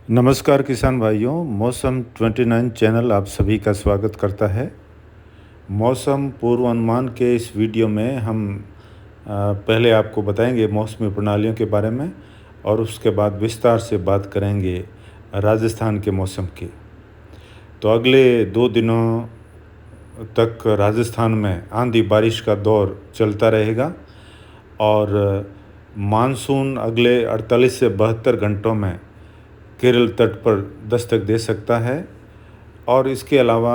नमस्कार किसान भाइयों, मौसम 29 चैनल आप सभी का स्वागत करता है। मौसम पूर्वानुमान के इस वीडियो में हम पहले आपको बताएंगे मौसमी प्रणालियों के बारे में और उसके बाद विस्तार से बात करेंगे राजस्थान के मौसम की। तो अगले 2 दिनों तक राजस्थान में आंधी बारिश का दौर चलता रहेगा और मानसून अगले 48 से 72 घंटों में केरल तट पर दस्तक दे सकता है। और इसके अलावा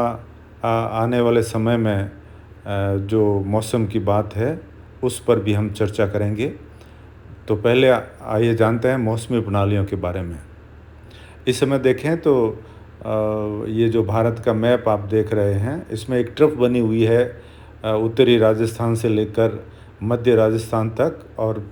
आने वाले समय में जो मौसम की बात है उस पर भी हम चर्चा करेंगे। तो पहले आइए जानते हैं मौसमी प्रणालियों के बारे में। इस समय देखें तो ये जो भारत का मैप आप देख रहे हैं, इसमें एक ट्रफ बनी हुई है उत्तरी राजस्थान से लेकर मध्य राजस्थान तक, और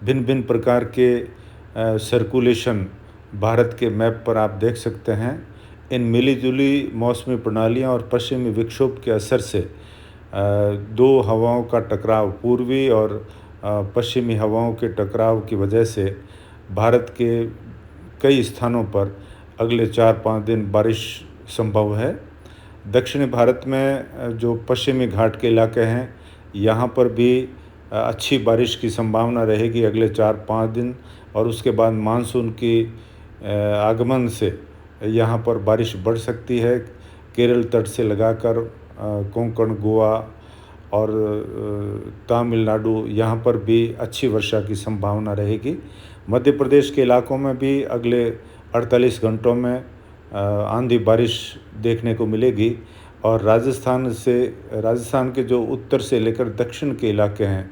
भिन्न भिन्न प्रकार के सर्कुलेशन भारत के मैप पर आप देख सकते हैं। इन मिलीजुली मौसमी प्रणालियां और पश्चिमी विक्षोभ के असर से दो हवाओं का टकराव, पूर्वी और पश्चिमी हवाओं के टकराव की वजह से भारत के कई स्थानों पर अगले 4-5 दिन बारिश संभव है। दक्षिणी भारत में जो पश्चिमी घाट के इलाके हैं, यहाँ पर भी अच्छी बारिश की संभावना रहेगी अगले 4-5 दिन, और उसके बाद मानसून की आगमन से यहाँ पर बारिश बढ़ सकती है। केरल तट से लगाकर कोंकण, गोवा और तमिलनाडु, यहाँ पर भी अच्छी वर्षा की संभावना रहेगी। मध्य प्रदेश के इलाकों में भी अगले 48 घंटों में आंधी बारिश देखने को मिलेगी। और राजस्थान के जो उत्तर से लेकर दक्षिण के इलाके हैं,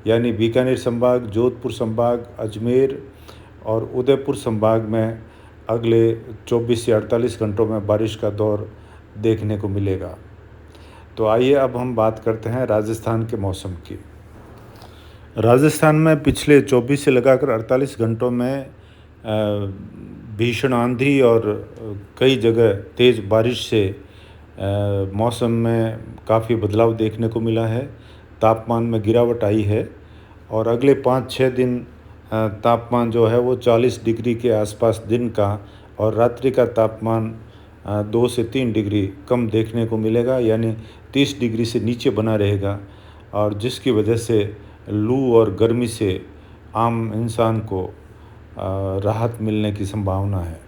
यानी बीकानेर संभाग, जोधपुर संभाग, अजमेर और उदयपुर संभाग में अगले 24 से 48 घंटों में बारिश का दौर देखने को मिलेगा। तो आइए अब हम बात करते हैं राजस्थान के मौसम की। राजस्थान में पिछले 24 से लगाकर 48 घंटों में भीषण आंधी और कई जगह तेज़ बारिश से मौसम में काफ़ी बदलाव देखने को मिला है। तापमान में गिरावट आई है और अगले 5-6 दिन तापमान जो है वो 40 डिग्री के आसपास दिन का, और रात्रि का तापमान 2 से 3 डिग्री कम देखने को मिलेगा, यानी 30 डिग्री से नीचे बना रहेगा, और जिसकी वजह से लू और गर्मी से आम इंसान को राहत मिलने की संभावना है।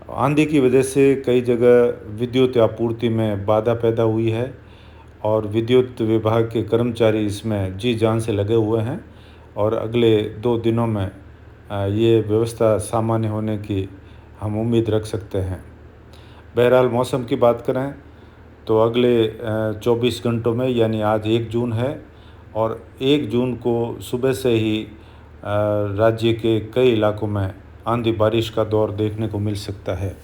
आंधी की वजह से कई जगह विद्युत आपूर्ति में बाधा पैदा हुई है और विद्युत विभाग के कर्मचारी इसमें जी जान से लगे हुए हैं, और अगले 2 दिनों में ये व्यवस्था सामान्य होने की हम उम्मीद रख सकते हैं। बहरहाल मौसम की बात करें तो अगले 24 घंटों में, यानी आज 1 जून है, और 1 जून को सुबह से ही राज्य के कई इलाकों में आंधी बारिश का दौर देखने को मिल सकता है।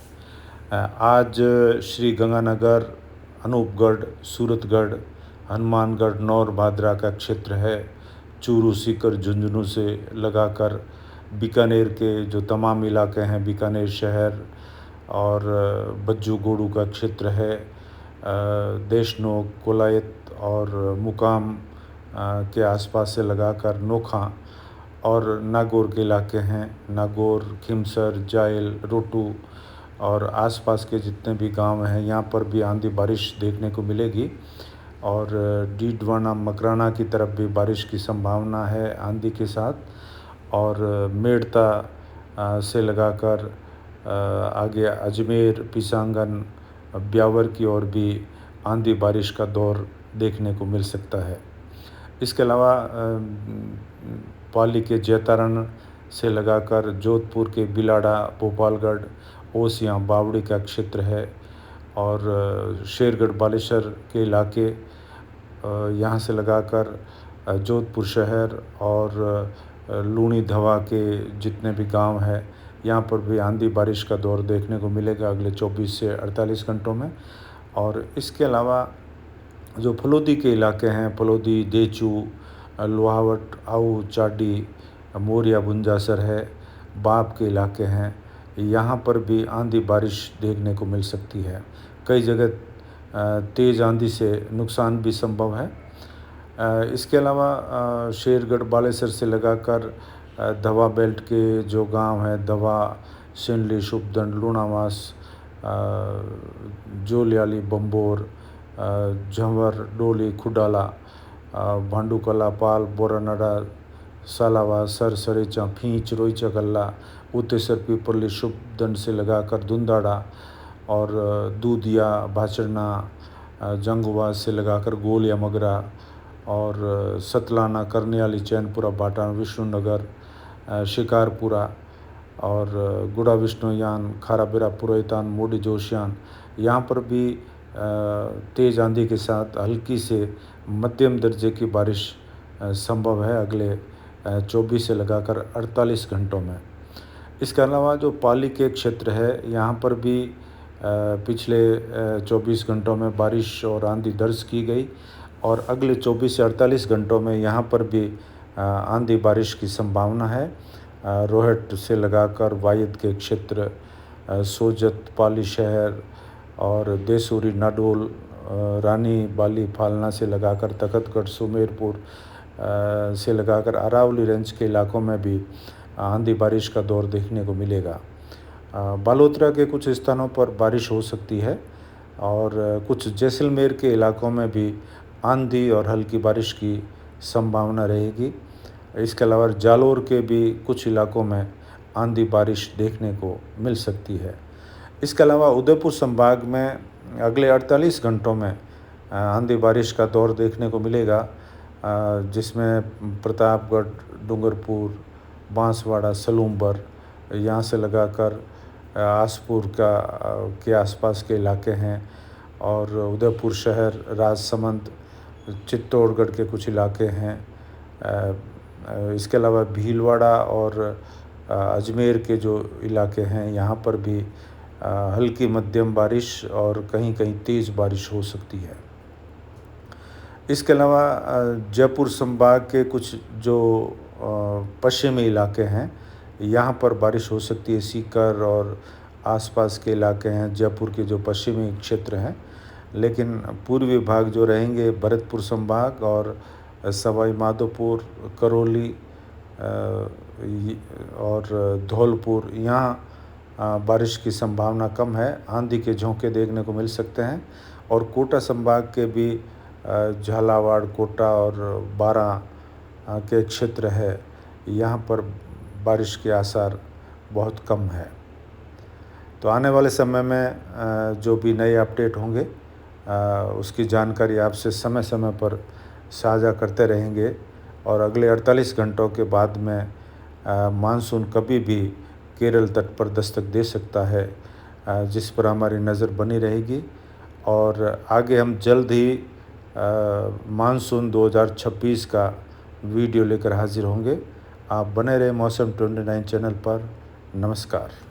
आज श्री गंगानगर, अनूपगढ़, सूरतगढ़, हनुमानगढ़, नौर भादरा का क्षेत्र है। चूरू, सीकर, झुंझुनू से लगाकर बीकानेर के जो तमाम इलाके हैं, बीकानेर शहर और बज्जू गोड़ू का क्षेत्र है, देशनोक, कोलायत और मुकाम के आसपास से लगाकर नोखा और नागौर के इलाके हैं। नागौर, खिमसर, जायल, रोटू और आसपास के जितने भी गांव हैं, यहाँ पर भी आंधी बारिश देखने को मिलेगी। और डीडवाना, मकराना की तरफ भी बारिश की संभावना है आंधी के साथ। और मेड़ता से लगाकर आगे अजमेर, पिसांगन, ब्यावर की ओर भी आंधी बारिश का दौर देखने को मिल सकता है। इसके अलावा पाली के जैतारण से लगाकर जोधपुर के बिलाड़ा, भोपालगढ़, ओसियाँ, बावड़ी का क्षेत्र है, और शेरगढ़, बालेश्वर के इलाके, यहाँ से लगाकर जोधपुर शहर और लूणी धवा के जितने भी गांव हैं, यहाँ पर भी आंधी बारिश का दौर देखने को मिलेगा अगले 24 से 48 घंटों में। और इसके अलावा जो फलोदी के इलाके हैं, फलोदी, देचू, लोहावट, आऊ, चाडी, मोरिया, बुंजासर है, बाप के इलाके हैं, यहाँ पर भी आंधी बारिश देखने को मिल सकती है। कई जगह तेज़ आंधी से नुकसान भी संभव है। इसके अलावा शेरगढ़, बालेसर से लगाकर धवा बेल्ट के जो गांव हैं, धवा, सिनली, शुभदंड, लूणावास, जोलियाली, बंबोर, झंवर, डोली, खुडाला, भांडुकला, पाल, बोरानडा, सालावा, सरसरेचा, फींच, रोईचा गल्ला, उतेसर, पीपरली, शुभदंड से लगाकर धुंदाड़ा और दूधिया, भाचड़ना, जंगवा से लगाकर गोल या मगरा और सतलाना, करनियाली, चैनपुरा, बाटान, विष्णुनगर, शिकारपुरा और गुड़ा, विष्णुयान, खाराबेरा, पुरोहितान, मोडी, जोशियान, यहाँ पर भी तेज़ आंधी के साथ हल्की से मध्यम दर्जे की बारिश संभव है अगले 24 से लगाकर 48 घंटों में। इसके अलावा जो पाली के क्षेत्र है यहाँ पर भी पिछले 24 घंटों में बारिश और आंधी दर्ज की गई और अगले 24 से 48 घंटों में यहाँ पर भी आंधी बारिश की संभावना है। रोहट से लगाकर वायद के क्षेत्र, सोजत, पाली शहर और देसूरी, नाडोल, रानी बाली, फालना से लगाकर तखतगढ़, सुमेरपुर से लगाकर अरावली रेंज के इलाकों में भी आंधी बारिश का दौर देखने को मिलेगा। बालोतरा के कुछ स्थानों पर बारिश हो सकती है और कुछ जैसलमेर के इलाकों में भी आंधी और हल्की बारिश की संभावना रहेगी। इसके अलावा जालोर के भी कुछ इलाकों में आंधी बारिश देखने को मिल सकती है। इसके अलावा उदयपुर संभाग में अगले 48 घंटों में आंधी बारिश का दौर देखने को मिलेगा, जिसमें प्रतापगढ़, डूंगरपुर, बांसवाड़ा, सलूम्बर, यहाँ से लगाकर आसपुर के आसपास के इलाके हैं और उदयपुर शहर, राजसमंद, चित्तौड़गढ़ के कुछ इलाके हैं। इसके अलावा भीलवाड़ा और अजमेर के जो इलाके हैं यहाँ पर भी हल्की मध्यम बारिश और कहीं कहीं तेज़ बारिश हो सकती है। इसके अलावा जयपुर संभाग के कुछ जो पश्चिमी इलाके हैं यहाँ पर बारिश हो सकती है। सीकर और आसपास के इलाके हैं जयपुर के जो पश्चिमी क्षेत्र हैं, लेकिन पूर्वी भाग जो रहेंगे भरतपुर संभाग और सवाई माधोपुर, करौली और धौलपुर, यहाँ बारिश की संभावना कम है। आंधी के झोंके देखने को मिल सकते हैं और कोटा संभाग के भी झालावाड़, कोटा और बारा के क्षेत्र है, यहाँ पर बारिश के आसार बहुत कम है। तो आने वाले समय में जो भी नए अपडेट होंगे उसकी जानकारी आपसे समय समय पर साझा करते रहेंगे और अगले 48 घंटों के बाद में मानसून कभी भी केरल तट पर दस्तक दे सकता है, जिस पर हमारी नज़र बनी रहेगी और आगे हम जल्द ही मानसून 2026 का वीडियो लेकर हाजिर होंगे। आप बने रहे मौसम 29 चैनल पर। नमस्कार।